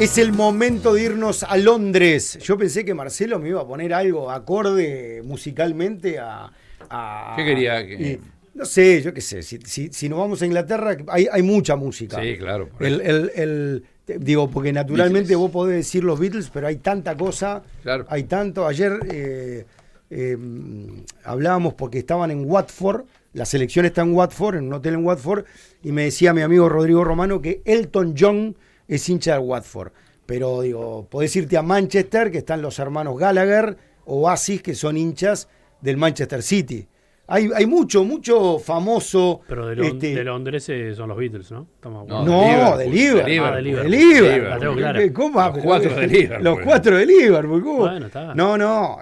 Es el momento de irnos a Londres. Yo pensé que Marcelo me iba a poner algo acorde musicalmente ¿Qué quería? no sé, yo qué sé. Si nos vamos a Inglaterra, hay mucha música. Sí, claro. Por Digo, porque naturalmente Beatles. vos podés decir los Beatles, pero hay tanta cosa. Claro. Hay tanto. Ayer hablábamos porque estaban en Watford. La selección está en Watford, en un hotel en Watford. Y me decía mi amigo Rodrigo Romano que Elton John es hincha del Watford. Pero digo, podés irte a Manchester, que están los hermanos Gallagher, Oasis, que son hinchas del Manchester City. Hay mucho famoso. Pero de Londres son los Beatles, ¿no? No, de Liverpool. De Liverpool. La tengo clara. ¿Cómo? Los cuatro de Liverpool. Los cuatro de Liverpool. ¿Cómo? Bueno, está. No.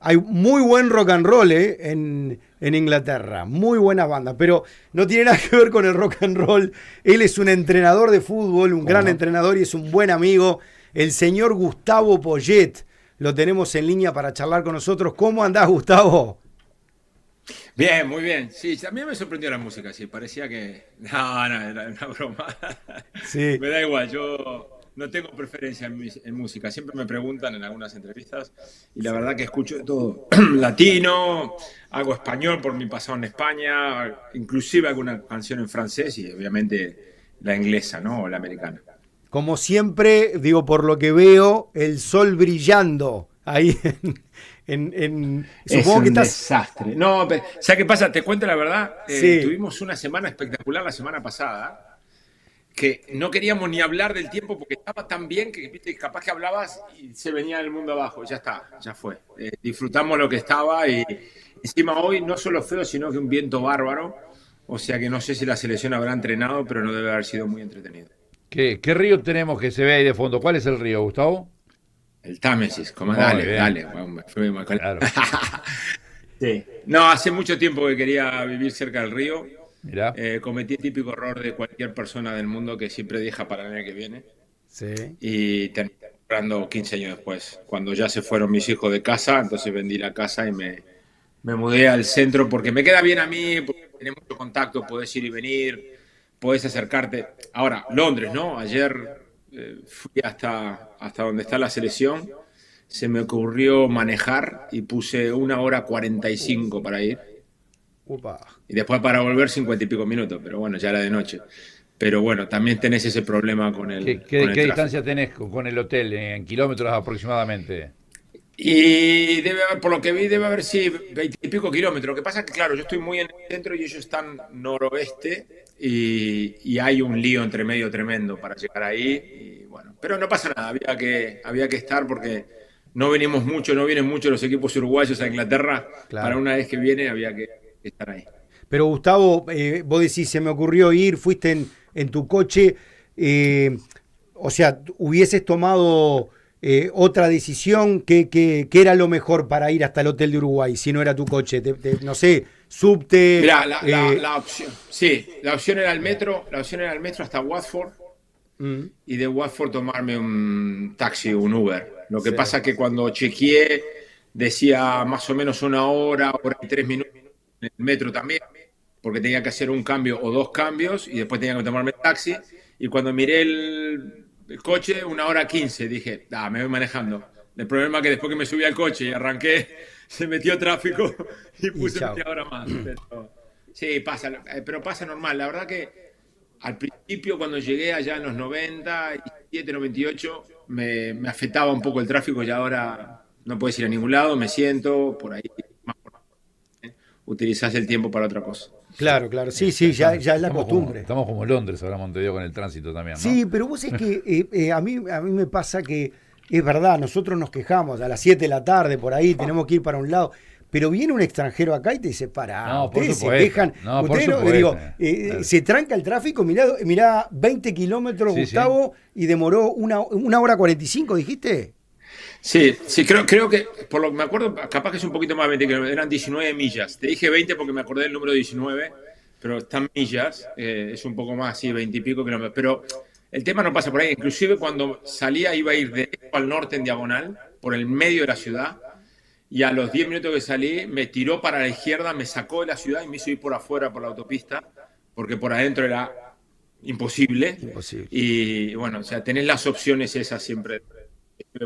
Hay muy buen rock and roll en Inglaterra. Muy buenas bandas. Pero no tiene nada que ver con el rock and roll. Él es un entrenador de fútbol, un gran entrenador y es un buen amigo. El señor Gustavo Poyet. Lo tenemos en línea para charlar con nosotros. ¿Cómo andás, Gustavo? Bien, muy bien. Sí, también me sorprendió la música, sí. Parecía que... No, era una broma. Sí. Me da igual, yo no tengo preferencia en música. Siempre me preguntan en algunas entrevistas y la verdad que escucho de todo. Latino, hago español por mi pasado en España, inclusive alguna canción en francés y obviamente la inglesa, ¿no? O la americana. Como siempre, digo, por lo que veo, el sol brillando ahí Es supongo un que estás... desastre. No, ¿sabes qué pasa? Te cuento la verdad. Sí. Tuvimos una semana espectacular la semana pasada, que no queríamos ni hablar del tiempo porque estaba tan bien que, viste, capaz que hablabas y se venía el mundo abajo. Ya está, ya fue. Disfrutamos lo que estaba y encima hoy no solo feo, sino que un viento bárbaro. O sea que no sé si la selección habrá entrenado, pero no debe haber sido muy entretenido. ¿Qué río tenemos que se ve ahí de fondo? ¿Cuál es el río, Gustavo? El Támesis, como Muy dale. bien. Claro. Sí. No, hace mucho tiempo que quería vivir cerca del río. Mirá. Cometí el típico error de cualquier persona del mundo que siempre deja para el año que viene. Sí. Y terminé comprando 15 años después. Cuando ya se fueron mis hijos de casa, entonces vendí la casa y me mudé al centro porque me queda bien a mí, porque tenés mucho contacto, podés ir y venir, podés acercarte. Ahora, Londres, ¿no? Ayer fui hasta donde está la selección. Se me ocurrió manejar y puse 1 hora 45 para ir. Upa. Y después para volver 50 y pico minutos, pero bueno, ya era de noche. Pero bueno, también tenés ese problema con el, ¿Qué con el tráfico. distancia tenés con el hotel en kilómetros aproximadamente? Y debe haber, por lo que vi, debe haber, sí, 20 y pico kilómetros. Lo que pasa es que, claro, yo estoy muy en el centro y ellos están noroeste y hay un lío entre medio tremendo para llegar ahí. Y bueno, pero no pasa nada, había que estar porque no vienen mucho los equipos uruguayos a Inglaterra. Claro. Para una vez que viene había que estar ahí. Pero Gustavo, vos decís, se me ocurrió ir, fuiste en tu coche, o sea, hubieses tomado otra decisión, ¿qué era lo mejor para ir hasta el hotel de Uruguay si no era tu coche? No sé, subte... Mirá, la opción, sí, la opción era el metro hasta Watford y de Watford tomarme un taxi, un Uber. Lo que Sí. pasa es que cuando chequeé decía más o menos 1 hora y 3 minutos en el metro también, porque tenía que hacer un cambio o 2 cambios y después tenía que tomarme el taxi. Y cuando miré el coche, 1 hora 15, dije, me voy manejando. El problema es que después que me subí al coche y arranqué, se metió tráfico y puse chao. media hora más. Pero, sí, pero pasa normal. La verdad que al principio, cuando llegué allá en los 97, 98, me afectaba un poco el tráfico y ahora no puedes ir a ningún lado, me siento por ahí. Utilizás el tiempo para otra cosa. Claro, sí, ya es la Estamos costumbre. Estamos como Londres ahora, Montevideo, con el tránsito también, ¿no? Sí, pero vos es que a mí me pasa que es verdad, nosotros nos quejamos a las 7 de la tarde por ahí, tenemos que ir para un lado, pero viene un extranjero acá y te dice, No, por ustedes se supuesto. quejan, No, por ustedes supuesto. digo, Claro. se tranca el tráfico, mirá 20 kilómetros, Sí, Gustavo, y demoró 1 hora 45, ¿dijiste? Sí, creo que, por lo que me acuerdo, capaz que es un poquito más de 20 kilómetros, eran 19 millas. Te dije 20 porque me acordé del número 19, pero están millas, es un poco más, sí, 20 y pico kilómetros. Pero el tema no pasa por ahí, inclusive cuando salía iba a ir de al norte en diagonal, por el medio de la ciudad, y a los 10 minutos que salí me tiró para la izquierda, me sacó de la ciudad y me hizo ir por afuera, por la autopista, porque por adentro era imposible. Imposible. Y bueno, o sea, tenés las opciones esas siempre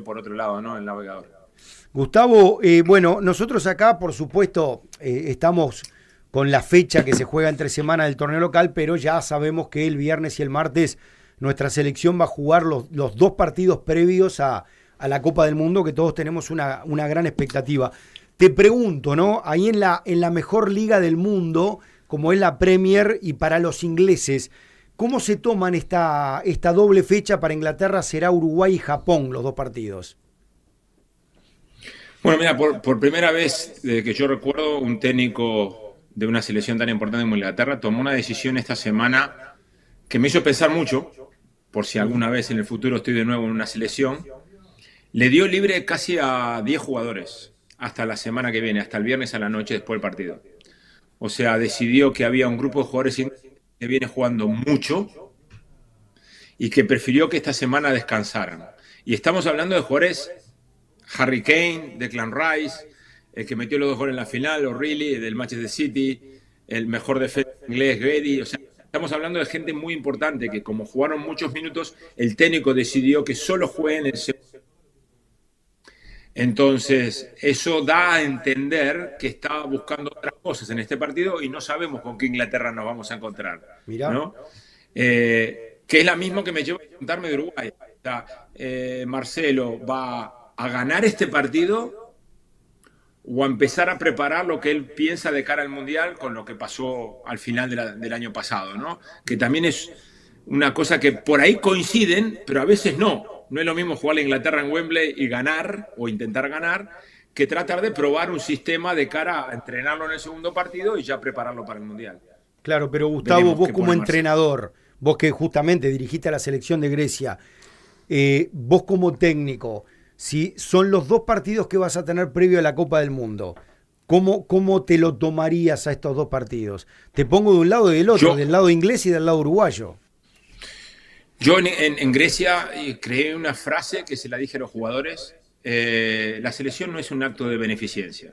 por otro lado, ¿no? El navegador. Gustavo, bueno, nosotros acá, por supuesto, estamos con la fecha que se juega entre semana del torneo local, pero ya sabemos que el viernes y el martes nuestra selección va a jugar los 2 partidos previos a la Copa del Mundo, que todos tenemos una gran expectativa. Te pregunto, ¿no? Ahí en la mejor liga del mundo, como es la Premier, y para los ingleses, ¿cómo se toman esta doble fecha? Para Inglaterra será Uruguay y Japón los 2 partidos. Bueno, mira, por primera vez desde que yo recuerdo, un técnico de una selección tan importante como Inglaterra tomó una decisión esta semana que me hizo pensar mucho, por si alguna vez en el futuro estoy de nuevo en una selección. Le dio libre casi a 10 jugadores hasta la semana que viene, hasta el viernes a la noche después del partido. O sea, decidió que había un grupo de jugadores que viene jugando mucho y que prefirió que esta semana descansaran. Y estamos hablando de jugadores: Harry Kane, Declan Rice, el que metió los 2 goles en la final, O'Reilly, del Manchester City, el mejor defensa inglés, Guedes. O sea, estamos hablando de gente muy importante que, como jugaron muchos minutos, el técnico decidió que solo jueguen el segundo. Entonces, eso da a entender que está buscando otras cosas en este partido y no sabemos con qué Inglaterra nos vamos a encontrar. Mirá. ¿No? Que es la misma que me lleva a contarme de Uruguay. O sea, Marcelo va a ganar este partido o a empezar a preparar lo que él piensa de cara al Mundial con lo que pasó al final del año pasado, ¿no? Que también es una cosa que por ahí coinciden, pero a veces no. No es lo mismo jugar a Inglaterra en Wembley y ganar o intentar ganar que tratar de probar un sistema de cara a entrenarlo en el segundo partido y ya prepararlo para el Mundial. Claro, pero Gustavo, Veremos vos qué como pone entrenador, vos que justamente dirigiste a la selección de Grecia, vos como técnico, si son los 2 partidos que vas a tener previo a la Copa del Mundo, ¿cómo te lo tomarías a estos 2 partidos? Te pongo de un lado y del otro, del lado inglés y del lado uruguayo. Yo en Grecia creé una frase que se la dije a los jugadores: la selección no es un acto de beneficencia.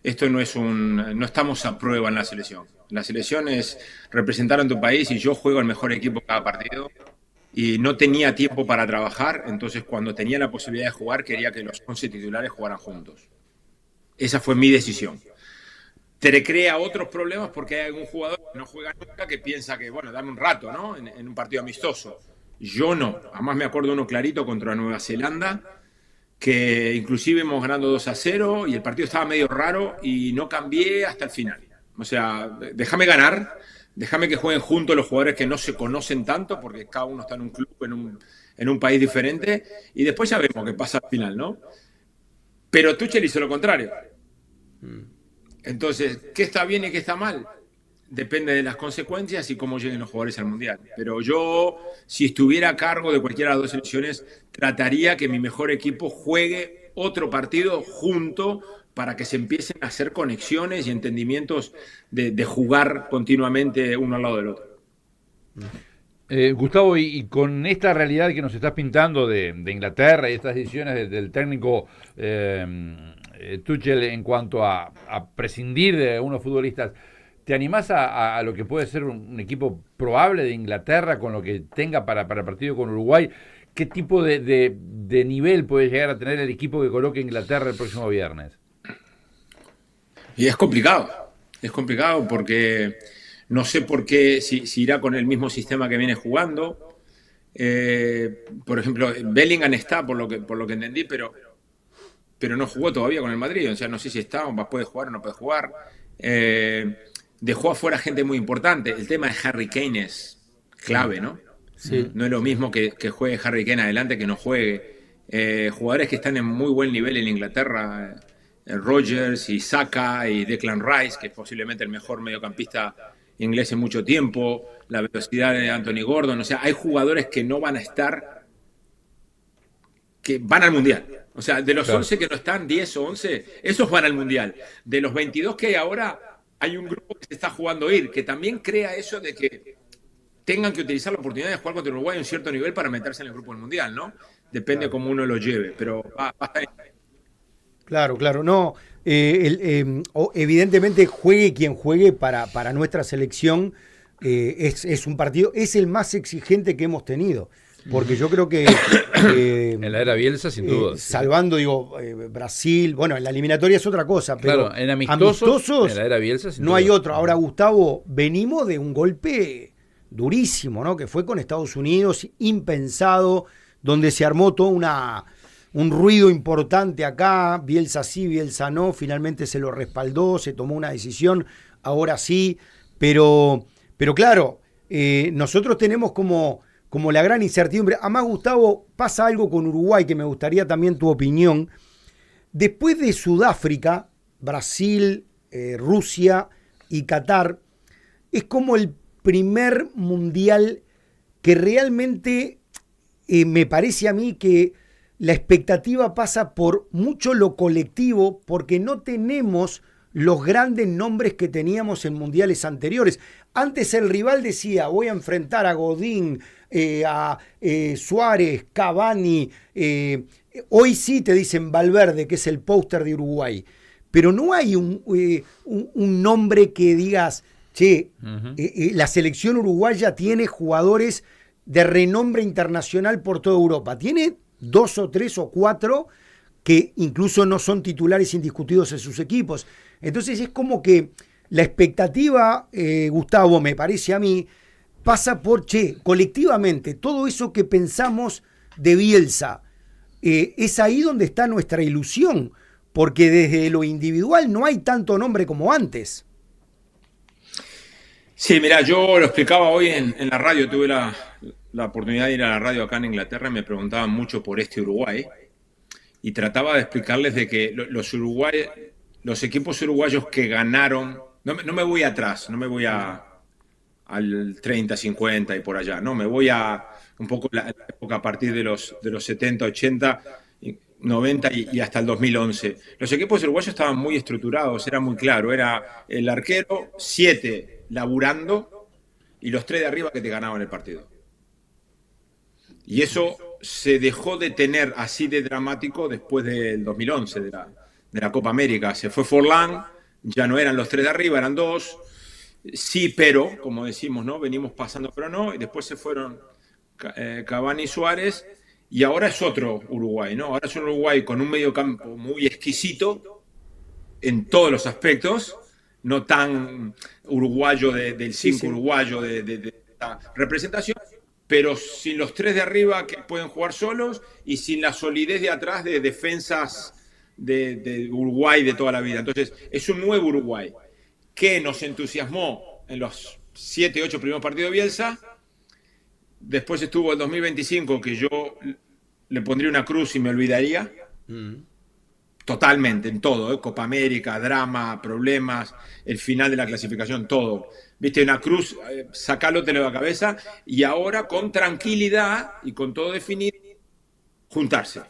Esto no estamos a prueba en la selección. La selección es representar a tu país y yo juego el mejor equipo cada partido y no tenía tiempo para trabajar, entonces cuando tenía la posibilidad de jugar quería que los 11 titulares jugaran juntos. Esa fue mi decisión. Te crea otros problemas porque hay algún jugador que no juega nunca que piensa que, bueno, dame un rato, ¿no? En un partido amistoso. Yo no. Además me acuerdo uno clarito contra Nueva Zelanda, que inclusive íbamos ganando 2-0 y el partido estaba medio raro y no cambié hasta el final. O sea, déjame ganar, déjame que jueguen juntos los jugadores que no se conocen tanto, porque cada uno está en un club, en un país diferente, y después ya vemos qué pasa al final, ¿no? Pero Tuchel hizo lo contrario. Entonces, ¿qué está bien y qué está mal? Depende de las consecuencias y cómo lleguen los jugadores al Mundial. Pero yo, si estuviera a cargo de cualquiera de las 2 selecciones, trataría que mi mejor equipo juegue otro partido junto para que se empiecen a hacer conexiones y entendimientos de jugar continuamente uno al lado del otro. Gustavo, y con esta realidad que nos estás pintando de Inglaterra y estas decisiones del técnico Tuchel en cuanto a prescindir de unos futbolistas, ¿te animás a lo que puede ser un equipo probable de Inglaterra con lo que tenga para el partido con Uruguay? ¿Qué tipo de nivel puede llegar a tener el equipo que coloque Inglaterra el próximo viernes? Y es complicado porque no sé por qué, si irá con el mismo sistema que viene jugando. Por ejemplo, Bellingham está, por lo que entendí, pero no jugó todavía con el Madrid. O sea, no sé si está o puede jugar o no puede jugar. Dejó afuera gente muy importante. El tema de Harry Kane es clave, ¿no? Sí. No es lo mismo que juegue Harry Kane adelante que no juegue. Jugadores que están en muy buen nivel en Inglaterra, Rodgers y Saka y Declan Rice, que es posiblemente el mejor mediocampista inglés en mucho tiempo, la velocidad de Anthony Gordon. O sea, hay jugadores que no van a estar, que van al Mundial. O sea, de los 11 que no están, 10 o 11, esos van al Mundial. De los 22 que hay ahora, hay un grupo que se está jugando a ir, que también crea eso de que tengan que utilizar la oportunidad de jugar contra Uruguay a un cierto nivel para meterse en el grupo del Mundial, ¿no? Depende cómo uno lo lleve, pero va a estar. Claro, no. Evidentemente juegue quien juegue para nuestra selección. es un partido, es el más exigente que hemos tenido. Porque yo creo que... en la era Bielsa, sin duda. Salvando, Brasil, bueno, en la eliminatoria es otra cosa, pero claro, en amistosos en la era Bielsa, sin no duda. hay otro. Ahora, Gustavo, venimos de un golpe durísimo, ¿no? Que fue con Estados Unidos, impensado, donde se armó todo un ruido importante acá, Bielsa sí, Bielsa no, finalmente se lo respaldó, se tomó una decisión, ahora sí, pero claro, nosotros tenemos como la gran incertidumbre. Además, Gustavo, pasa algo con Uruguay que me gustaría también tu opinión. Después de Sudáfrica, Brasil, Rusia y Qatar, es como el primer mundial que realmente me parece a mí que la expectativa pasa por mucho lo colectivo, porque no tenemos los grandes nombres que teníamos en mundiales anteriores. Antes el rival decía, voy a enfrentar a Godín, a Suárez, Cavani. Hoy sí te dicen Valverde, que es el póster de Uruguay. Pero no hay un nombre que digas, che, la selección uruguaya tiene jugadores de renombre internacional por toda Europa. Tiene 2 o 3 o 4 que incluso no son titulares indiscutidos en sus equipos. Entonces es como que la expectativa, Gustavo, me parece a mí, pasa por, colectivamente, todo eso que pensamos de Bielsa, es ahí donde está nuestra ilusión, porque desde lo individual no hay tanto nombre como antes. Sí, mira, yo lo explicaba hoy en la radio, tuve la oportunidad de ir a la radio acá en Inglaterra y me preguntaban mucho por este Uruguay y trataba de explicarles de que los equipos uruguayos que ganaron, no me voy atrás, no me voy al 30, 50 y por allá, no, me voy a un poco la época a partir de los 70, 80, 90 y hasta el 2011. Los equipos uruguayos estaban muy estructurados, era muy claro, era el arquero, 7 laburando y los 3 de arriba que te ganaban el partido. Y eso se dejó de tener así de dramático después del 2011, de la Copa América. Se fue Forlán, ya no eran los 3 de arriba, eran 2. Sí, pero, como decimos, ¿no? Venimos pasando, pero no. Y después se fueron Cavani y Suárez. Y ahora es otro Uruguay, ¿no? Ahora es un Uruguay con un mediocampo muy exquisito en todos los aspectos, no tan uruguayo del 5 uruguayo de la representación, pero sin los 3 de arriba que pueden jugar solos y sin la solidez de atrás de defensas de Uruguay de toda la vida. Entonces, es un nuevo Uruguay que nos entusiasmó en los 7, 8 primeros partidos de Bielsa. Después estuvo el 2025, que yo le pondría una cruz y me olvidaría. Totalmente, en todo, Copa América, drama, problemas, el final de la clasificación, todo. Viste, una cruz, sacalo de la cabeza y ahora con tranquilidad y con todo definido, juntarse.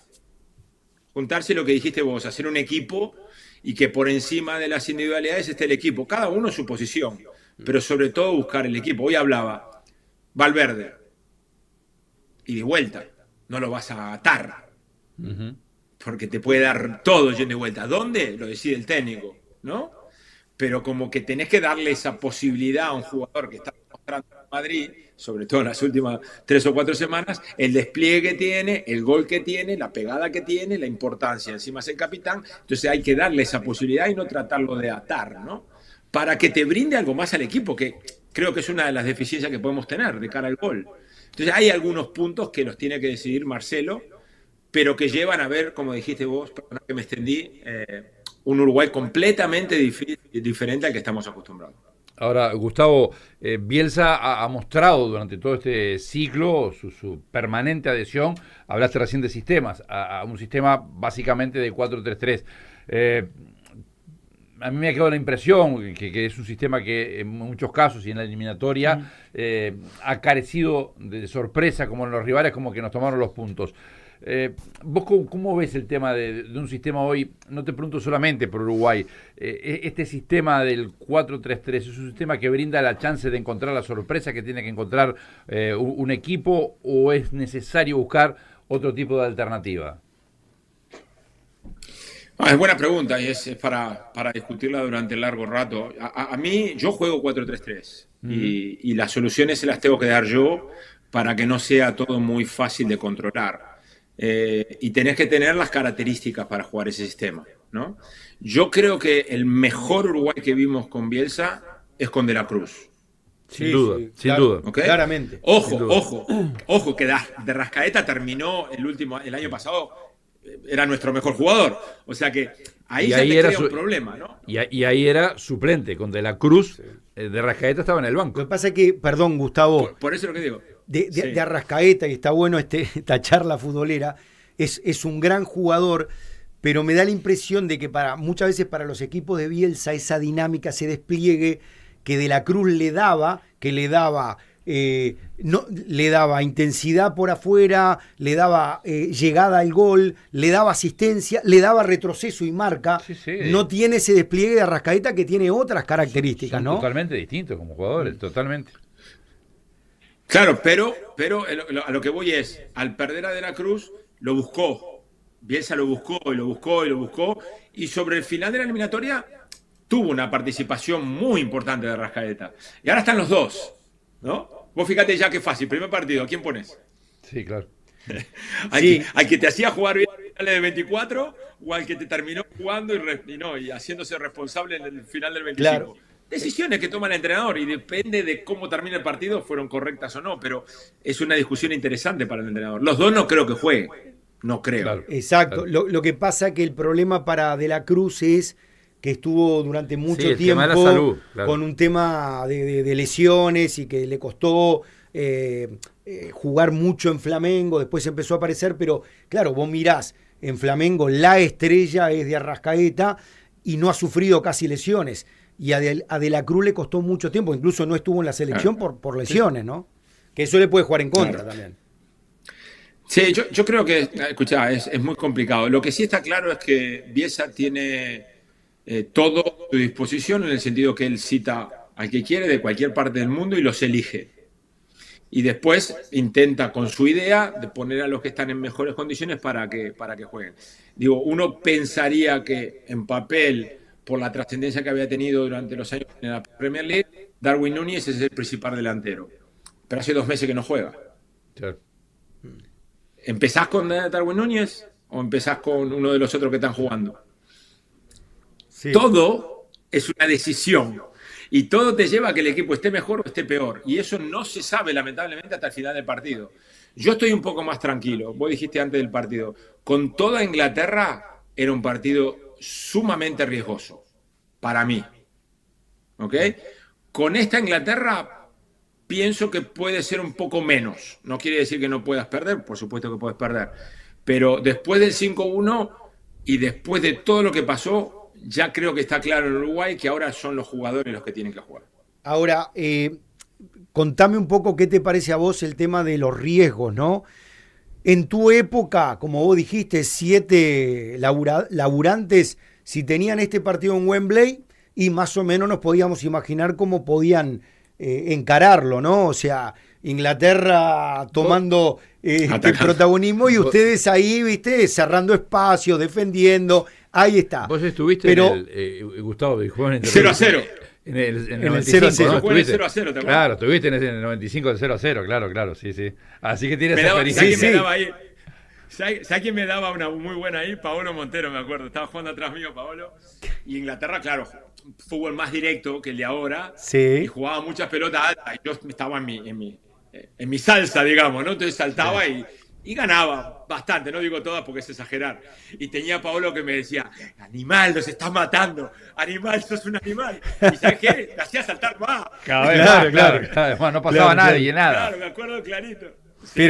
Juntarse lo que dijiste vos, hacer un equipo y que por encima de las individualidades esté el equipo. Cada uno en su posición, pero sobre todo buscar el equipo. Hoy hablaba Valverde y de vuelta, no lo vas a atar. Porque te puede dar todo yendo de vuelta. ¿Dónde? Lo decide el técnico, ¿no? Pero como que tenés que darle esa posibilidad a un jugador que está mostrando en Madrid, sobre todo en las últimas 3 o 4 semanas, el despliegue que tiene, el gol que tiene, la pegada que tiene, la importancia. Encima es el capitán, entonces hay que darle esa posibilidad y no tratarlo de atar, ¿no? Para que te brinde algo más al equipo, que creo que es una de las deficiencias que podemos tener de cara al gol. Entonces hay algunos puntos que los tiene que decidir Marcelo, pero que llevan a ver, como dijiste vos, perdona que me extendí, un Uruguay completamente diferente al que estamos acostumbrados. Ahora, Gustavo, Bielsa ha mostrado durante todo este ciclo su permanente adhesión, hablaste recién de sistemas, a un sistema básicamente de 4-3-3. A mí me ha quedado la impresión que es un sistema que en muchos casos y en la eliminatoria ha carecido de sorpresa, como en los rivales, como que nos tomaron los puntos. ¿Vos cómo ves el tema de un sistema hoy? No te pregunto solamente por Uruguay. Este sistema del 4-3-3 es un sistema que brinda la chance de encontrar la sorpresa que tiene que encontrar un equipo, o es necesario buscar otro tipo de alternativa? Es buena pregunta y es para discutirla durante largo rato. A mí, yo juego 4-3-3 y las soluciones se las tengo que dar yo para que no sea todo muy fácil de controlar. Y tenés que tener las características para jugar ese sistema, ¿no? Yo creo que el mejor Uruguay que vimos con Bielsa es con De la Cruz. Sin duda, sin duda. ¿Okay? Claramente. Ojo, que de Rascaeta terminó el año pasado, era nuestro mejor jugador. O sea que ahí ya te crea un problema, ¿no? Y ahí era suplente, con De la Cruz, de Rascaeta estaba en el banco. Lo que pasa es que, perdón, Gustavo. Por eso es lo que digo. De Arrascaeta, y está bueno esta charla futbolera, es un gran jugador, pero me da la impresión de que muchas veces para los equipos de Bielsa esa dinámica, ese despliegue que De la Cruz le daba intensidad por afuera, le daba llegada al gol, le daba asistencia, le daba retroceso y marca. Sí. No tiene ese despliegue de Arrascaeta que tiene otras características, son ¿no? Totalmente distintos como jugadores, totalmente. Claro, pero a lo que voy es, al perder a De la Cruz, lo buscó. Bielsa lo buscó y lo buscó y lo buscó. Y sobre el final de la eliminatoria tuvo una participación muy importante de Arrascaeta. Y ahora están los dos, ¿no? Vos fíjate ya qué fácil. Primer partido, ¿a quién pones? Sí, claro. ¿Al que te hacía jugar bien en el final del 24 o al que te terminó jugando y haciéndose responsable en el final del 25? Claro. Decisiones que toma el entrenador y depende de cómo termine el partido, fueron correctas o no, pero es una discusión interesante para el entrenador. Los dos no creo que jueguen, no creo. Claro. Exacto. Claro. Lo que pasa es que el problema para De la Cruz es que estuvo durante mucho el tiempo tema de la salud, claro, con un tema de lesiones y que le costó jugar mucho en Flamengo, después empezó a aparecer, pero claro, vos mirás, en Flamengo la estrella es de Arrascaeta y no ha sufrido casi lesiones. Y a De la Cruz le costó mucho tiempo, incluso no estuvo en la selección por lesiones, ¿no? Que eso le puede jugar en contra también. Sí, yo creo que, escuchá, es muy complicado. Lo que sí está claro es que Bielsa tiene todo a su disposición, en el sentido que él cita al que quiere de cualquier parte del mundo y los elige. Y después intenta con su idea de poner a los que están en mejores condiciones para que jueguen. Digo, uno pensaría que en papel, por la trascendencia que había tenido durante los años en la Premier League, Darwin Núñez es el principal delantero. Pero hace 2 meses que no juega. Claro. ¿Empezás con Darwin Núñez o empezás con uno de los otros que están jugando? Sí. Todo es una decisión. Y todo te lleva a que el equipo esté mejor o esté peor. Y eso no se sabe, lamentablemente, hasta el final del partido. Yo estoy un poco más tranquilo. Vos dijiste antes del partido. Con toda Inglaterra era un partido sumamente riesgoso. Para mí. ¿Ok? Con esta Inglaterra pienso que puede ser un poco menos. No quiere decir que no puedas perder. Por supuesto que puedes perder. Pero después del 5-1 y después de todo lo que pasó, ya creo que está claro en Uruguay que ahora son los jugadores los que tienen que jugar. Ahora, contame un poco qué te parece a vos el tema de los riesgos, ¿no? En tu época, como vos dijiste, 7 laburantes, si tenían este partido en Wembley, y más o menos nos podíamos imaginar cómo podían encararlo, ¿no? O sea, Inglaterra tomando el protagonismo y ustedes ahí, viste, cerrando espacios, defendiendo. Ahí está. Vos estuviste en el, Gustavo, jugó en el 0-0. En el 95, 0-0. ¿No? Fue en el 0-0, claro, estuviste en el 95 del 0-0, claro, sí. Así que tienes esa experiencia. ¿Sabes quién me daba ahí? ¿Sabes quién me daba una muy buena ahí? Paolo Montero, me acuerdo. Estaba jugando atrás mío, Paolo. Y Inglaterra, claro, fútbol más directo que el de ahora. Sí. Y jugaba muchas pelotas altas. Y yo estaba en mi salsa, digamos, ¿no? Entonces saltaba y ganaba bastante, no digo todas porque es exagerar. Y tenía a Paolo que me decía, animal, los estás matando, animal, sos un animal. ¿Y sabes qué? Te hacía saltar más. Claro. No pasaba nadie, nada. Claro, me acuerdo clarito. Sí,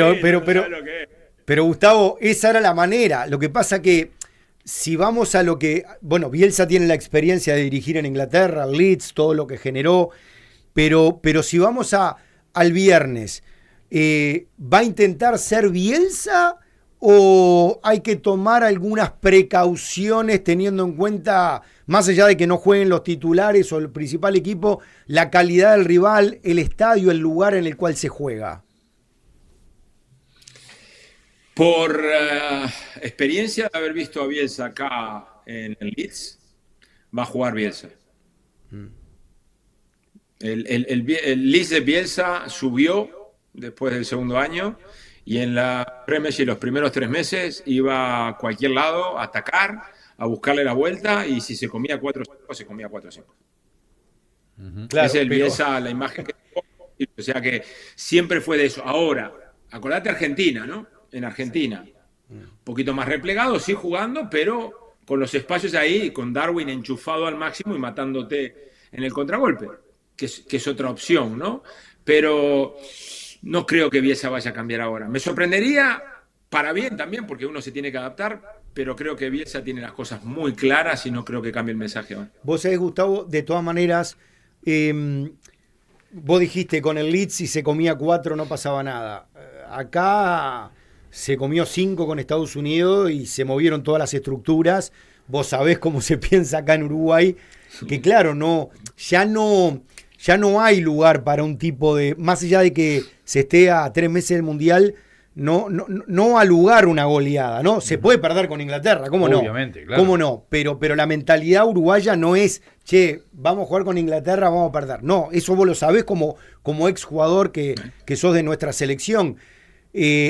pero Gustavo, esa era la manera. Lo que pasa que si vamos a lo que... Bueno, Bielsa tiene la experiencia de dirigir en Inglaterra, Leeds, todo lo que generó, pero si vamos al viernes... ¿va a intentar ser Bielsa o hay que tomar algunas precauciones teniendo en cuenta, más allá de que no jueguen los titulares o el principal equipo, la calidad del rival, el estadio, el lugar en el cual se juega? Por experiencia de haber visto a Bielsa acá en el Leeds, va a jugar Bielsa. El Leeds de Bielsa subió después del segundo año y en la Premier los primeros 3 meses iba a cualquier lado a atacar, a buscarle la vuelta y si se comía 4-5, se comía 4-5. Claro, es el pero... Bielsa, la imagen que tengo. O sea que siempre fue de eso. Ahora, acordate Argentina, ¿no? En Argentina, un poquito más replegado, sí jugando, pero con los espacios ahí, con Darwin enchufado al máximo y matándote en el contragolpe, que es otra opción, ¿no? Pero no creo que Bielsa vaya a cambiar ahora. Me sorprendería para bien también, porque uno se tiene que adaptar, pero creo que Bielsa tiene las cosas muy claras y no creo que cambie el mensaje ahora. Vos sabés, Gustavo, de todas maneras, vos dijiste con el Leeds si se comía 4 no pasaba nada. Acá se comió 5 con Estados Unidos y se movieron todas las estructuras. Vos sabés cómo se piensa acá en Uruguay, que claro, ya no hay lugar para un tipo de, más allá de que se esté a 3 meses del Mundial, no a lugar una goleada, ¿no? Se puede perder con Inglaterra, ¿cómo no? Obviamente, claro. ¿Cómo no? Pero la mentalidad uruguaya no es, che, vamos a jugar con Inglaterra, vamos a perder. No, eso vos lo sabés como exjugador que sos de nuestra selección.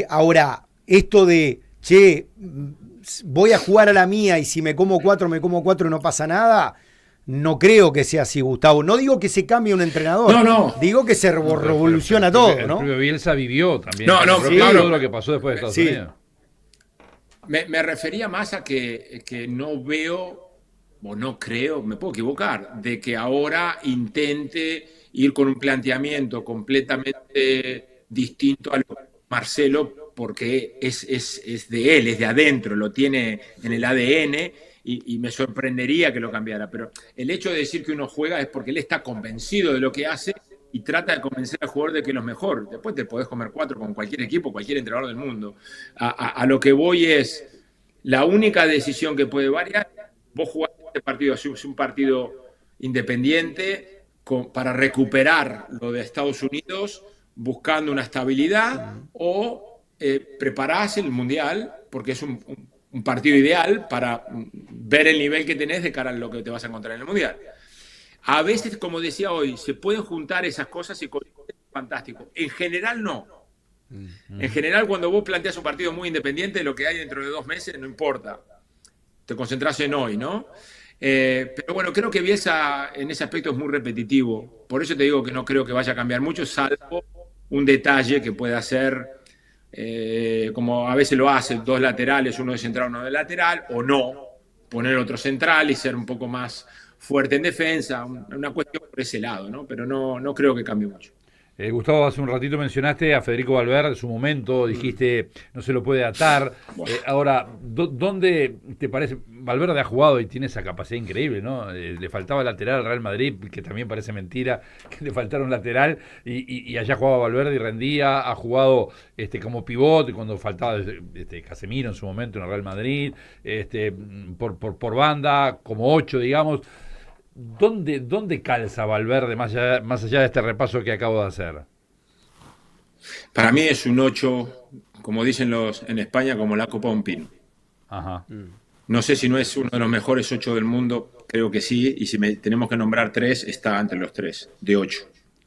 Ahora, esto de, che, voy a jugar a la mía y si me como 4 y no pasa nada, no creo que sea así, Gustavo. No digo que se cambie un entrenador. No. Digo que se revoluciona todo, ¿no? El propio Bielsa vivió también. Sí. Todo lo que pasó después de Estados Unidos. Me refería más a que no veo, o no creo, me puedo equivocar, de que ahora intente ir con un planteamiento completamente distinto a lo que Marcelo, porque es de él, es de adentro, lo tiene en el ADN. Y me sorprendería que lo cambiara, pero el hecho de decir que uno juega es porque él está convencido de lo que hace y trata de convencer al jugador de que es lo mejor. Después te podés comer 4 con cualquier equipo, cualquier entrenador del mundo. A lo que voy es, la única decisión que puede variar, vos jugás este partido, es un partido independiente para recuperar lo de Estados Unidos, buscando una estabilidad, o preparás el Mundial, porque es un partido ideal para ver el nivel que tenés de cara a lo que te vas a encontrar en el Mundial. A veces, como decía hoy, se pueden juntar esas cosas y es fantástico. En general, no. En general, cuando vos planteas un partido muy independiente, lo que hay dentro de 2 meses no importa. Te concentrás en hoy, ¿no? Pero bueno, creo que Bielsa en ese aspecto es muy repetitivo. Por eso te digo que no creo que vaya a cambiar mucho, salvo un detalle que pueda ser... como a veces lo hace, 2 laterales, uno de central, uno de lateral, o no, poner otro central y ser un poco más fuerte en defensa, una cuestión por ese lado, ¿no? Pero no creo que cambie mucho. Gustavo, hace un ratito mencionaste a Federico Valverde en su momento, dijiste no se lo puede atar. Ahora, ¿dónde te parece? Valverde ha jugado y tiene esa capacidad increíble, ¿no? Le faltaba lateral al Real Madrid, que también parece mentira que le faltara un lateral, y allá jugaba Valverde y rendía. Ha jugado como pivote cuando faltaba Casemiro en su momento en el Real Madrid, por banda, como 8, digamos. ¿Dónde calza Valverde más allá de este repaso que acabo de hacer? Para mí es un 8, como dicen en España, como la copa de un pino. Ajá. No sé si no es uno de los mejores 8 del mundo, creo que sí, y si tenemos que nombrar 3, está entre los 3, de 8.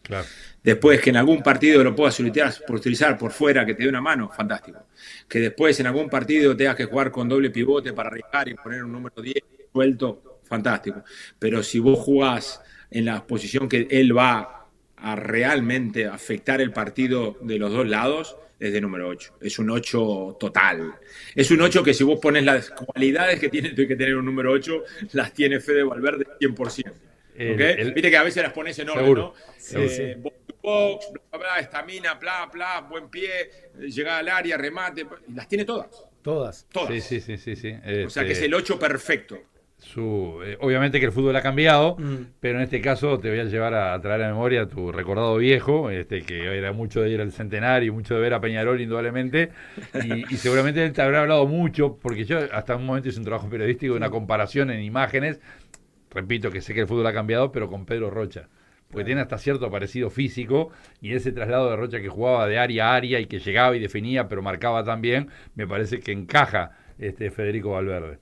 Claro. Después que en algún partido lo puedas utilizar por fuera, que te dé una mano, fantástico. Que después en algún partido tengas que jugar con doble pivote para arriesgar y poner un número 10 suelto, fantástico. Pero si vos jugás en la posición que él va a realmente afectar el partido de los 2 lados, es de número 8. Es un 8 total. Es un 8 que si vos pones las cualidades que tiene que tener un número 8, las tiene Fede Valverde 100%. ¿Okay? Viste que a veces las pones en orden, seguro, ¿no? Box, bla, bla, estamina, bla, bla, buen pie, llegada al área, remate. Las tiene todas. Todas. Sí. O sea que es el 8 perfecto. Obviamente que el fútbol ha cambiado, pero en este caso te voy a llevar a traer a memoria tu recordado viejo, que era mucho de ir al Centenario, mucho de ver a Peñarol indudablemente, y seguramente él te habrá hablado mucho, porque yo hasta un momento hice un trabajo periodístico de una comparación en imágenes, repito que sé que el fútbol ha cambiado, pero con Pedro Rocha, porque tiene hasta cierto parecido físico, y ese traslado de Rocha que jugaba de área a área y que llegaba y definía, pero marcaba también, me parece que encaja Federico Valverde.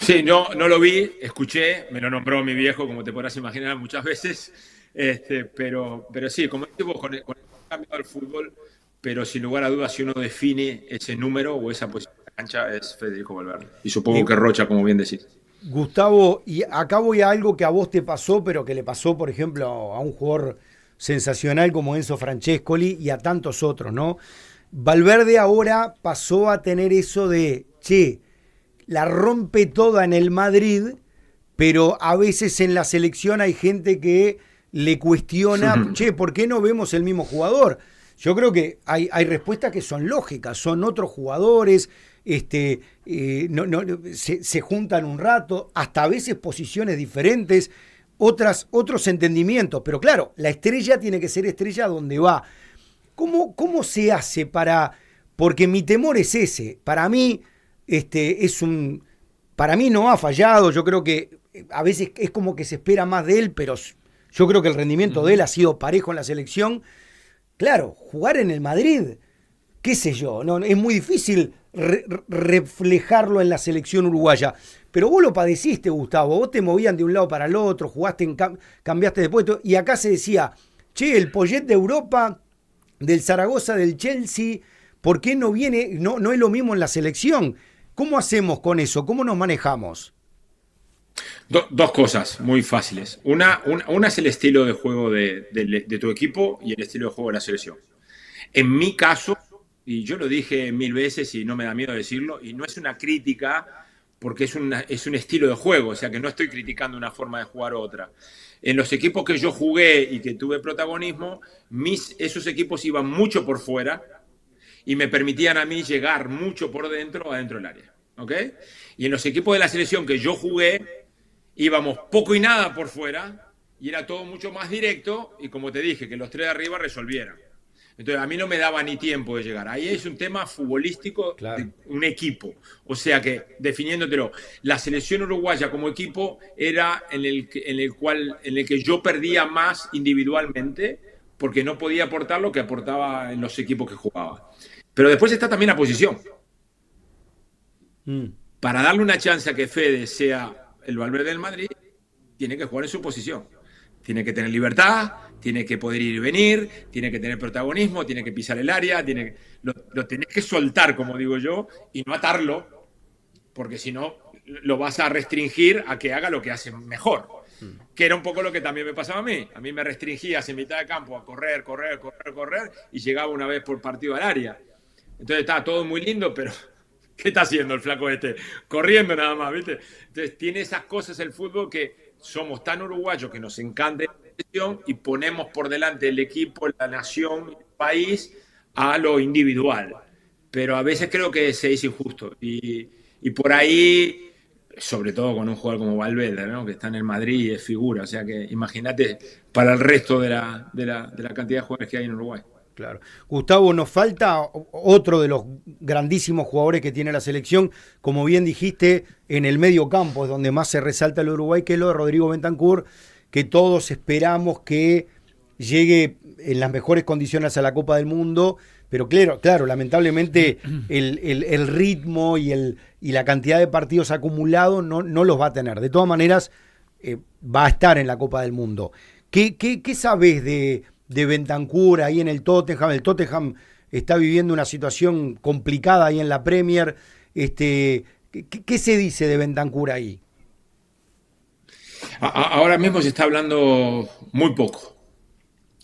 Sí, no lo vi, escuché, me lo nombró mi viejo, como te podrás imaginar muchas veces, pero sí, como digo, con el cambio del fútbol, pero sin lugar a dudas, si uno define ese número o esa posición de la cancha, es Federico Valverde. Y supongo Eh, que Rocha, como bien decís. Gustavo, y acá voy a algo que a vos te pasó, pero que le pasó, por ejemplo, a un jugador sensacional como Enzo Francescoli y a tantos otros, ¿no? Valverde ahora pasó a tener eso de, che, la rompe toda en el Madrid, pero a veces en la selección hay gente que le cuestiona, che, ¿por qué no vemos el mismo jugador? Yo creo que hay respuestas que son lógicas, son otros jugadores, se juntan un rato, hasta a veces posiciones diferentes, otros entendimientos, pero claro, la estrella tiene que ser estrella donde va. ¿Cómo se hace para...? Porque mi temor es ese. Para mí, para mí no ha fallado. Yo creo que a veces es como que se espera más de él, pero yo creo que el rendimiento de él ha sido parejo en la selección. Claro, jugar en el Madrid, qué sé yo, no, es muy difícil reflejarlo en la selección uruguaya. Pero vos lo padeciste, Gustavo. Vos te movían de un lado para el otro, jugaste, cambiaste de puesto. Y acá se decía, che, el Poyet de Europa, del Zaragoza, del Chelsea, ¿por qué no viene? No es lo mismo en la selección. ¿Cómo hacemos con eso? ¿Cómo nos manejamos? Dos cosas muy fáciles. Una es el estilo de juego de tu equipo y el estilo de juego de la selección. En mi caso, y yo lo dije 1000 veces y no me da miedo decirlo, y no es una crítica porque es un estilo de juego, o sea que no estoy criticando una forma de jugar u otra. En los equipos que yo jugué y que tuve protagonismo, esos equipos iban mucho por fuera y me permitían a mí llegar mucho por dentro, adentro del área. ¿Ok? Y en los equipos de la selección que yo jugué, íbamos poco y nada por fuera y era todo mucho más directo y como te dije, que los tres de arriba resolvieran. Entonces a mí no me daba ni tiempo de llegar. Ahí es un tema futbolístico Claro. de un equipo. O sea que, definiéndotelo, la selección uruguaya como equipo era en el que yo perdía más individualmente porque no podía aportar lo que aportaba en los equipos que jugaba. Pero después está también la posición. Para darle una chance a que Fede sea el Valverde del Madrid, tiene que jugar en su posición. Tiene que tener libertad, tiene que poder ir y venir, tiene que tener protagonismo, tiene que pisar el área, lo tenés que soltar, como digo yo, y no atarlo, porque si no lo vas a restringir a que haga lo que hace mejor. Que era un poco lo que también me pasaba a mí. A mí me restringías en mitad de campo a correr, y llegaba una vez por partido al área. Entonces estaba todo muy lindo, pero ¿qué está haciendo el flaco este? Corriendo nada más, ¿viste? Entonces tiene esas cosas el fútbol que somos tan uruguayos que nos encanta la selección y ponemos por delante el equipo, la nación, el país a lo individual. Pero a veces creo que se es injusto. Y por ahí, sobre todo con un jugador como Valverde, ¿no? Que está en el Madrid y es figura. O sea que imagínate para el resto de la cantidad de jugadores que hay en Uruguay. Claro. Gustavo, nos falta otro de los grandísimos jugadores que tiene la selección, como bien dijiste, en el medio campo es donde más se resalta el Uruguay, que es lo de Rodrigo Bentancur, que todos esperamos que llegue en las mejores condiciones a la Copa del Mundo, pero claro, lamentablemente el ritmo y la cantidad de partidos acumulados no los va a tener. De todas maneras, va a estar en la Copa del Mundo. ¿Qué sabés de Bentancur ahí en el Tottenham? El Tottenham está viviendo una situación complicada ahí en la Premier. ¿Qué se dice de Bentancur ahí? Ahora mismo se está hablando muy poco.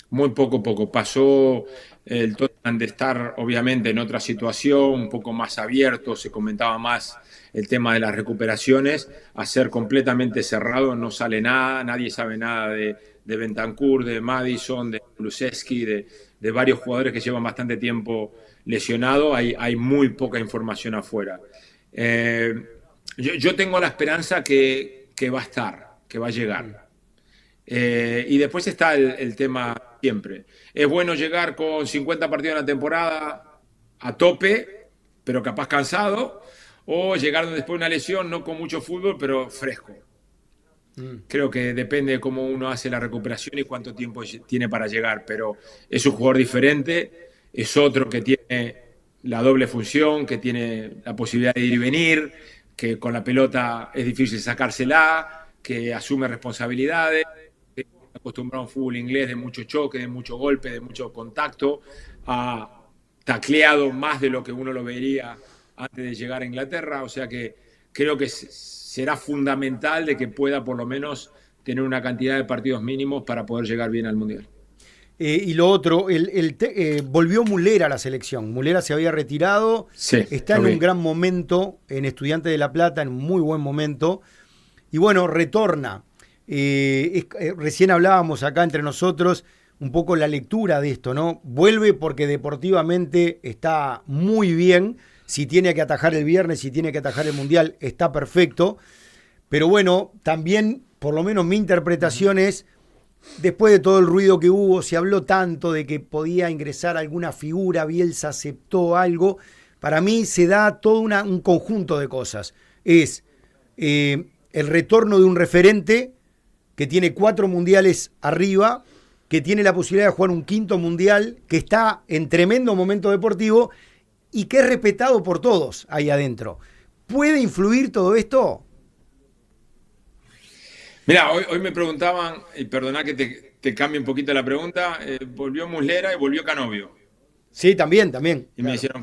Muy poco. Pasó el Tottenham de estar obviamente en otra situación, un poco más abierto, se comentaba más el tema de las recuperaciones, a ser completamente cerrado, no sale nada, nadie sabe nada de Bentancur, de Maddison, de Kulusevski, de varios jugadores que llevan bastante tiempo lesionados, hay muy poca información afuera. Yo tengo la esperanza que va a estar, que va a llegar. Y después está el tema siempre. Es bueno llegar con 50 partidos en la temporada a tope, pero capaz cansado, o llegar después de una lesión, no con mucho fútbol, pero fresco. Creo que depende de cómo uno hace la recuperación y cuánto tiempo tiene para llegar, pero es un jugador diferente, es otro que tiene la doble función, que tiene la posibilidad de ir y venir, que con la pelota es difícil sacársela, que asume responsabilidades, que está acostumbrado a un fútbol inglés de mucho choque, de mucho golpe, de mucho contacto, ha tacleado más de lo que uno lo vería antes de llegar a Inglaterra, o sea que creo que será fundamental de que pueda por lo menos tener una cantidad de partidos mínimos para poder llegar bien al Mundial. Y lo otro, volvió Muslera a la selección. Muslera se había retirado, Sí, está en un gran momento, en Estudiantes de La Plata, en un muy buen momento. Y bueno, retorna. Recién hablábamos acá entre nosotros un poco la lectura de esto, ¿no? Vuelve porque deportivamente está muy bien. Si tiene que atajar el viernes, si tiene que atajar el Mundial, está perfecto. Pero bueno, también, por lo menos mi interpretación es, después de todo el ruido que hubo, se habló tanto de que podía ingresar alguna figura, Bielsa aceptó algo. Para mí se da todo un conjunto de cosas. Es el retorno de un referente que tiene 4 mundiales arriba, que tiene la posibilidad de jugar un 5º mundial, que está en tremendo momento deportivo y que es respetado por todos ahí adentro. ¿Puede influir todo esto? Mira, hoy me preguntaban, y perdoná que te cambie un poquito la pregunta, volvió Muslera y volvió Canovio. Sí, también. Y me dijeron,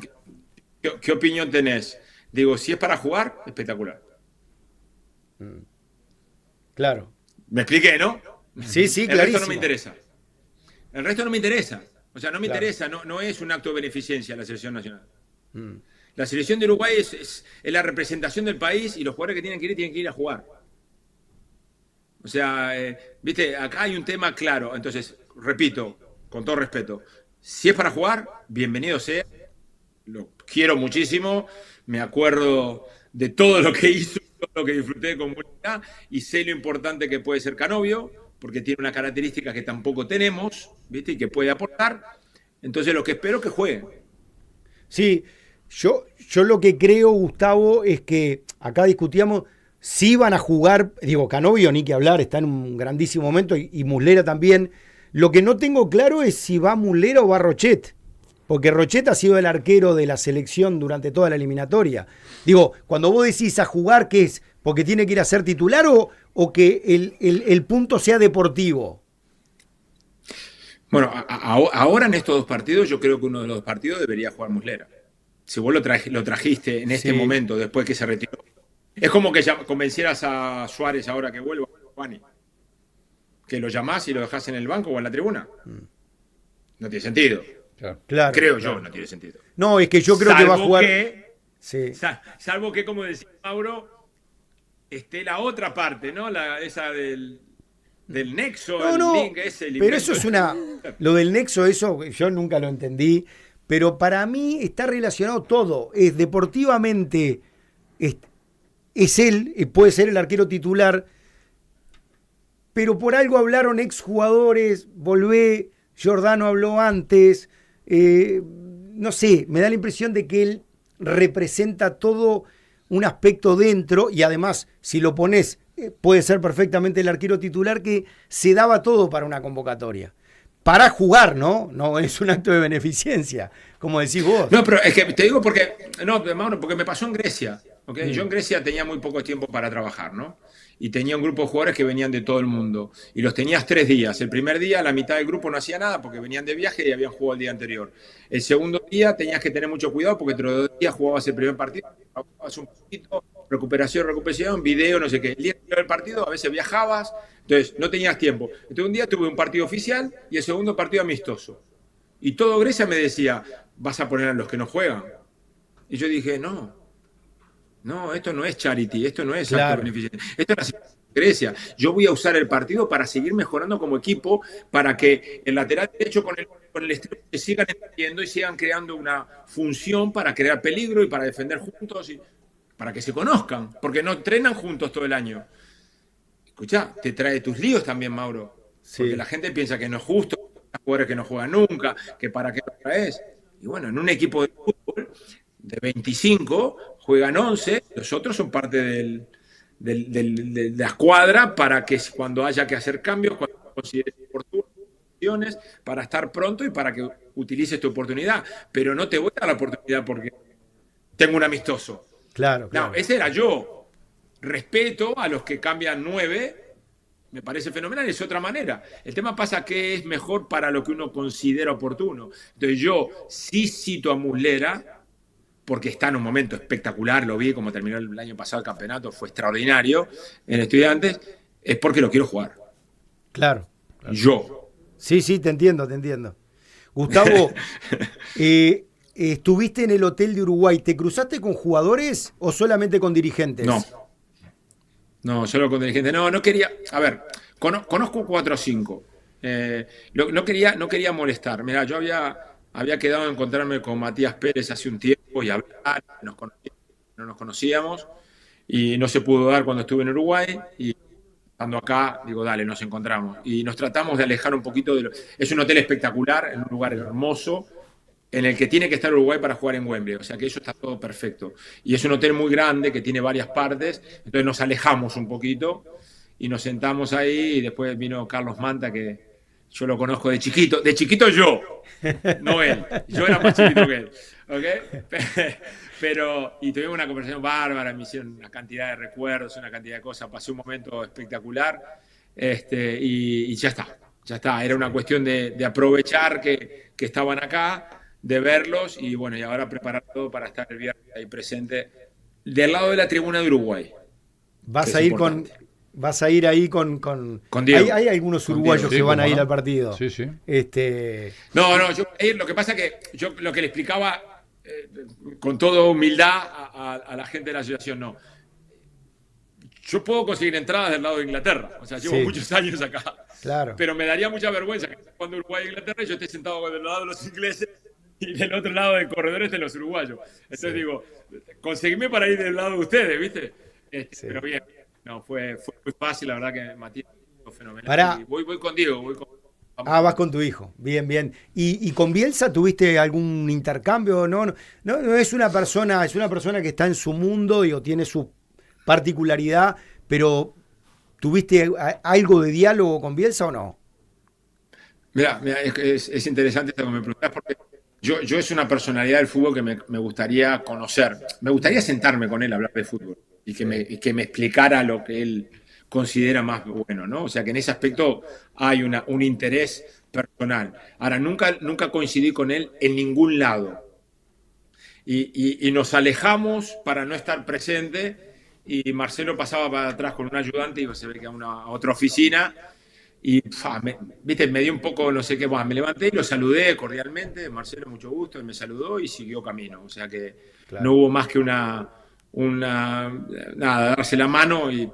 ¿qué opinión tenés? Digo, si es para jugar, espectacular. Claro. Me expliqué, ¿no? Sí, El clarísimo. resto no me interesa. El resto no me interesa. O sea, no me Claro. interesa, no es un acto de beneficencia la selección nacional. La selección de Uruguay es la representación del país y los jugadores que tienen que ir a jugar. O sea, viste, acá hay un tema claro. Entonces, repito, con todo respeto, si es para jugar, bienvenido sea. Lo quiero muchísimo. Me acuerdo de todo lo que hizo, todo lo que disfruté con Muslera y sé lo importante que puede ser Canovio, porque tiene una característica que tampoco tenemos, ¿viste? Y que puede aportar. Entonces, lo que espero es que juegue. Sí, yo lo que creo, Gustavo, es que acá discutíamos si van a jugar, digo, Canovio ni que hablar, está en un grandísimo momento y Muslera también. Lo que no tengo claro es si va Muslera o va Rochet, porque Rochet ha sido el arquero de la selección durante toda la eliminatoria. Digo, cuando vos decís a jugar, ¿qué es? ¿Porque tiene que ir a ser titular o que el punto sea deportivo? Bueno, ahora en estos 2 partidos, yo creo que uno de los 2 partidos debería jugar Muslera. Si vos lo trajiste en este momento, después que se retiró. Es como que convencieras a Suárez ahora que vuelva, Juani. Que lo llamás y lo dejás en el banco o en la tribuna. No tiene sentido. Claro. Creo yo, no tiene sentido. No, es que yo creo que va a jugar. Salvo que, como decía Mauro, esté la otra parte, ¿no? Esa del nexo, link ese. Pero eso es lo del nexo, eso yo nunca lo entendí. Pero para mí está relacionado todo. Es deportivamente, es él, puede ser el arquero titular. Pero por algo hablaron exjugadores, Volvé, Giordano habló antes. No sé, me da la impresión de que él representa todo un aspecto dentro y además, si lo pones, puede ser perfectamente el arquero titular, que se daba todo para una convocatoria. Para jugar, ¿no? No es un acto de beneficencia, como decís vos. No, pero es que te digo porque me pasó en Grecia. ¿Okay? Yo en Grecia tenía muy poco tiempo para trabajar, ¿no? Y tenía un grupo de jugadores que venían de todo el mundo. Y los tenías 3 días. El primer día la mitad del grupo no hacía nada porque venían de viaje y habían jugado el día anterior. El segundo día tenías que tener mucho cuidado porque entre los 2 días jugabas el primer partido, jugabas un poquito, recuperación, video, no sé qué. El día del partido a veces viajabas, entonces no tenías tiempo. Entonces un día tuve un partido oficial y el segundo partido amistoso. Y todo Grecia me decía, vas a poner a los que no juegan. Y yo dije, no, esto no es charity, esto no es acto beneficente. Esto es la Grecia. Yo voy a usar el partido para seguir mejorando como equipo, para que el lateral derecho con el extremo se sigan entendiendo y sigan creando una función para crear peligro y para defender juntos y para que se conozcan, porque no entrenan juntos todo el año. Escuchá, te trae tus líos también, Mauro. Porque la gente piensa que no es justo, jugadores que no juegan nunca, que para qué lo traes. Y bueno, en un equipo de fútbol de 25 juegan 11, los otros son parte de la escuadra para que cuando haya que hacer cambios, cuando consideres oportunidades, para estar pronto y para que utilices tu oportunidad. Pero no te voy a dar la oportunidad porque tengo un amistoso. Claro, claro. No, ese era yo. Respeto a los que cambian 9. Me parece fenomenal, es otra manera. El tema pasa que es mejor para lo que uno considera oportuno. Entonces yo sí cito a Muslera, porque está en un momento espectacular, lo vi como terminó el año pasado el campeonato, fue extraordinario en Estudiantes, es porque lo quiero jugar. Claro. Yo. Sí, sí, te entiendo, te entiendo. Gustavo, estuviste en el hotel de Uruguay, ¿te cruzaste con jugadores o solamente con dirigentes? No, solo con dirigentes. No quería. A ver, conozco 4 o 5. No quería molestar. Mira, yo había quedado a encontrarme con Matías Pérez hace un tiempo y hablar, no nos conocíamos y no se pudo dar cuando estuve en Uruguay. Y estando acá, digo, dale, nos encontramos. Y nos tratamos de alejar un poquito de lo. Es un hotel espectacular, en un lugar hermoso, en el que tiene que estar Uruguay para jugar en Wembley, o sea que eso está todo perfecto. Y es un hotel muy grande que tiene varias partes, entonces nos alejamos un poquito y nos sentamos ahí y después vino Carlos Manta, que yo lo conozco de chiquito yo, no él, yo era más chiquito que él, ¿ok? Pero, y tuvimos una conversación bárbara, me hicieron una cantidad de recuerdos, una cantidad de cosas, pasé un momento espectacular, y ya está, era una cuestión de aprovechar que estaban acá, de verlos y bueno, y ahora preparar todo para estar el viernes ahí presente del lado de la tribuna de Uruguay. Vas a ir ahí con Diego. Hay algunos uruguayos que van a ir al partido. Sí, sí. No, yo lo que pasa es que yo lo que le explicaba con toda humildad a la gente de la asociación, no. Yo puedo conseguir entradas del lado de Inglaterra, o sea, llevo muchos años acá. Claro. Pero me daría mucha vergüenza que cuando Uruguay e Inglaterra yo esté sentado del lado de los ingleses y del otro lado del corredor estén los uruguayos. Entonces digo, conseguime para ir del lado de ustedes, ¿viste? Pero bien, no, fue muy fácil, la verdad que Matías fue fenomenal. Y voy con Diego, vas con tu hijo, bien, bien. ¿Y con Bielsa tuviste algún intercambio? No es una persona que está en su mundo, digo, tiene su particularidad, pero ¿tuviste algo de diálogo con Bielsa o no? Mira, es interesante esto que me preguntas porque yo es una personalidad del fútbol que me gustaría conocer. Me gustaría sentarme con él a hablar de fútbol y que me explicara lo que él considera más bueno, ¿no? O sea que en ese aspecto hay un interés personal. Ahora, nunca coincidí con él en ningún lado. Y nos alejamos para no estar presente y Marcelo pasaba para atrás con un ayudante y se ve que a otra oficina. Y viste, me dio un poco, no sé qué, me levanté y lo saludé cordialmente, Marcelo, mucho gusto, él me saludó y siguió camino. O sea que no hubo más que nada, darse la mano y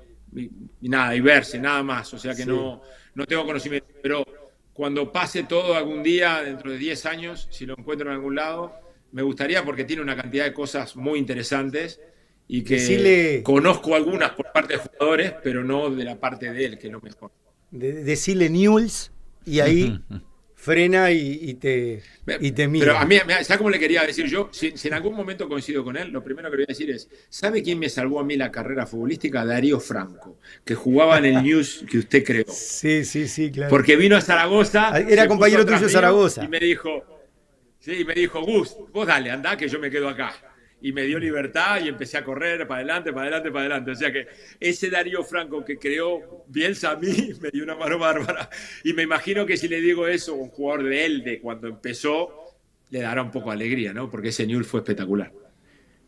nada, y verse, nada más. O sea que no tengo conocimiento. Pero cuando pase todo algún día, dentro de 10 años, si lo encuentro en algún lado, me gustaría porque tiene una cantidad de cosas muy interesantes y que conozco algunas por parte de jugadores, pero no de la parte de él, que es lo mejor. Decirle Newell's y ahí frena y te mira. Pero a mí, ¿sabes cómo le quería decir yo? Si en algún momento coincido con él, lo primero que le voy a decir es, ¿sabe quién me salvó a mí la carrera futbolística? Darío Franco, que jugaba en el News que usted creó. Sí, claro. Porque vino a Zaragoza. Era compañero tuyo de Zaragoza. Y me dijo, Gus, vos dale, andá que yo me quedo acá. Y me dio libertad y empecé a correr para adelante. O sea que ese Darío Franco que creó Bielsa a mí me dio una mano bárbara. Y me imagino que si le digo eso a un jugador de él, de cuando empezó, le dará un poco de alegría, ¿no? Porque ese Newell's fue espectacular.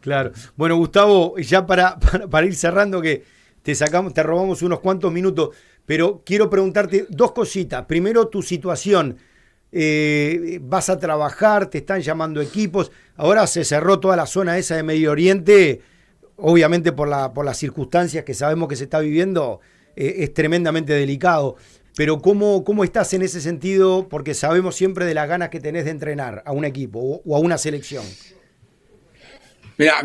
Claro. Bueno, Gustavo, ya para ir cerrando, que te robamos unos cuantos minutos, pero quiero preguntarte dos cositas. Primero, tu situación. Vas a trabajar, te están llamando equipos, ahora se cerró toda la zona esa de Medio Oriente, obviamente por las circunstancias que sabemos que se está viviendo, es tremendamente delicado, pero ¿cómo estás en ese sentido? Porque sabemos siempre de las ganas que tenés de entrenar a un equipo o a una selección. Mira,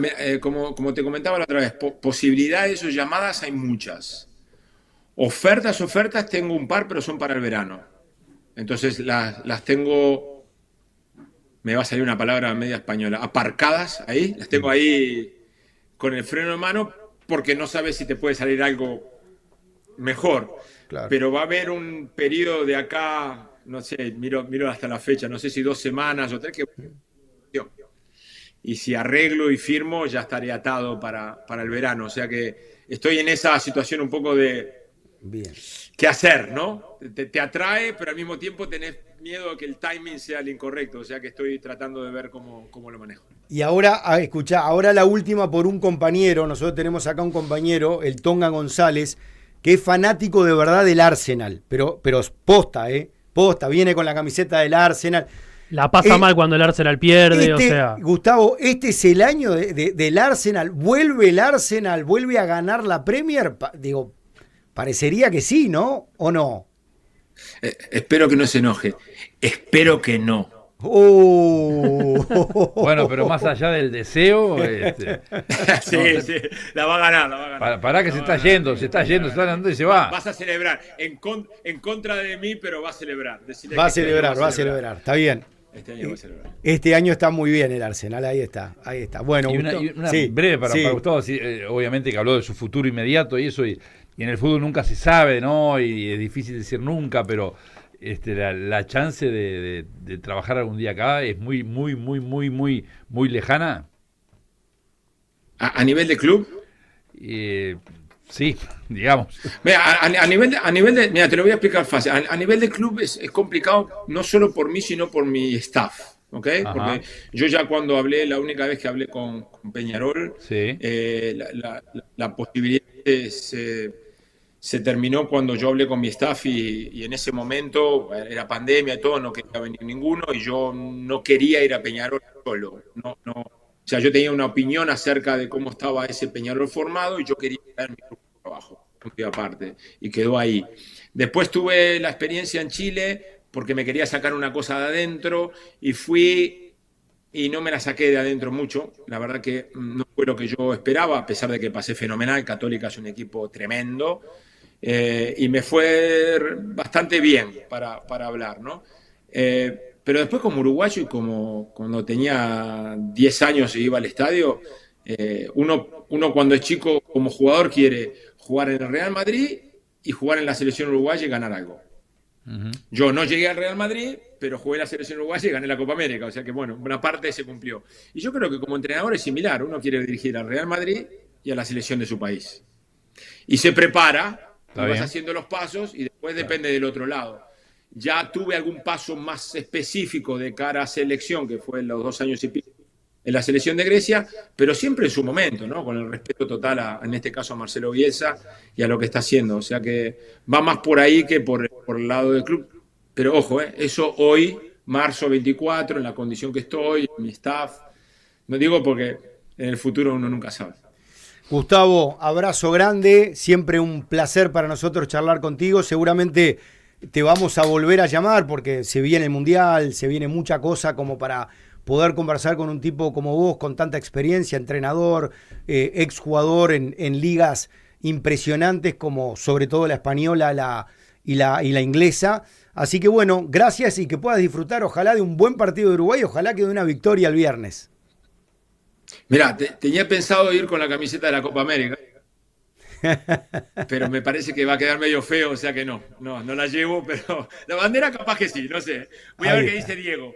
como te comentaba la otra vez, posibilidades o llamadas hay muchas. Ofertas tengo un par, pero son para el verano. Entonces las tengo, me va a salir una palabra media española, aparcadas ahí, las tengo ahí con el freno en mano porque no sabes si te puede salir algo mejor. Claro. Pero va a haber un periodo de acá, no sé, miro hasta la fecha, no sé si 2 semanas o 3, y si arreglo y firmo ya estaré atado para el verano. O sea que estoy en esa situación un poco de Bien. qué hacer, ¿no? Te atrae, pero al mismo tiempo tenés miedo de que el timing sea el incorrecto. O sea que estoy tratando de ver cómo lo manejo. Y ahora, escuchá, ahora la última por un compañero. Nosotros tenemos acá un compañero, el Tonga González, que es fanático de verdad del Arsenal. Pero posta, posta, viene con la camiseta del Arsenal. La pasa mal cuando el Arsenal pierde, o sea. Gustavo, este es el año del Arsenal. ¿Vuelve el Arsenal? ¿Vuelve a ganar la Premier? Digo, parecería que sí, ¿no? ¿O no? Espero que no se enoje. Espero que no. Bueno, pero más allá del deseo, sí, la va a ganar. Para que se está yendo, se está dando y se va. Vas a celebrar, en contra de mí, pero va a celebrar. Va a celebrar, está bien. Este año va a celebrar. Este año está muy bien el Arsenal, ahí está. Bueno, y una breve para Gustavo, obviamente que habló de su futuro inmediato y eso, y en el fútbol nunca se sabe, ¿no? Y es difícil decir nunca, pero la chance de trabajar algún día acá es muy, muy, muy, muy, muy, muy lejana. ¿A nivel de club? Sí, digamos. Mira, a nivel de, mira, te lo voy a explicar fácil. A nivel de club es complicado, no solo por mí, sino por mi staff. ¿Ok? Ajá. Porque yo ya cuando hablé, la única vez que hablé con Peñarol, Sí. la posibilidad se terminó cuando yo hablé con mi staff y en ese momento era pandemia y todo, no quería venir ninguno y yo no quería ir a Peñarol solo. No, o sea, yo tenía una opinión acerca de cómo estaba ese Peñarol formado y yo quería traer mi grupo de trabajo, aparte, y quedó ahí. Después tuve la experiencia en Chile porque me quería sacar una cosa de adentro y fui y no me la saqué de adentro mucho. La verdad que no fue lo que yo esperaba, a pesar de que pasé fenomenal. Católica es un equipo tremendo. Y me fue bastante bien para hablar, ¿no? Pero después como uruguayo y como cuando tenía 10 años y iba al estadio, uno cuando es chico como jugador quiere jugar en el Real Madrid y jugar en la selección uruguaya y ganar algo. Uh-huh. Yo no llegué al Real Madrid, pero jugué en la selección uruguaya y gané la Copa América, o sea que bueno, una parte se cumplió. Y yo creo que como entrenador es similar, uno quiere dirigir al Real Madrid y a la selección de su país. Y se prepara. Y vas haciendo los pasos y después depende del otro lado. Ya tuve algún paso más específico de cara a selección, que fue en los 2 años y pico en la selección de Grecia, pero siempre en su momento, ¿no? Con el respeto total, en este caso, a Marcelo Bielsa y a lo que está haciendo. O sea que va más por ahí que por el lado del club. Pero ojo, eso hoy, marzo 24, en la condición que estoy, mi staff, no digo porque en el futuro uno nunca sabe. Gustavo, abrazo grande, siempre un placer para nosotros charlar contigo, seguramente te vamos a volver a llamar porque se viene el Mundial, se viene mucha cosa como para poder conversar con un tipo como vos, con tanta experiencia, entrenador, exjugador en ligas impresionantes como sobre todo la española y la inglesa, así que bueno, gracias y que puedas disfrutar ojalá de un buen partido de Uruguay, ojalá que de una victoria el viernes. Mirá, tenía pensado ir con la camiseta de la Copa América, pero me parece que va a quedar medio feo, o sea que no la llevo, pero la bandera capaz que sí, no sé. Voy a ver qué dice Diego.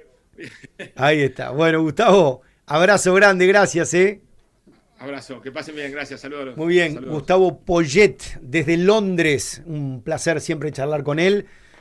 Ahí está. Bueno, Gustavo, abrazo grande, gracias. Abrazo, que pasen bien, gracias, saludos. Muy bien, saludos. Gustavo Poyet, desde Londres, un placer siempre charlar con él.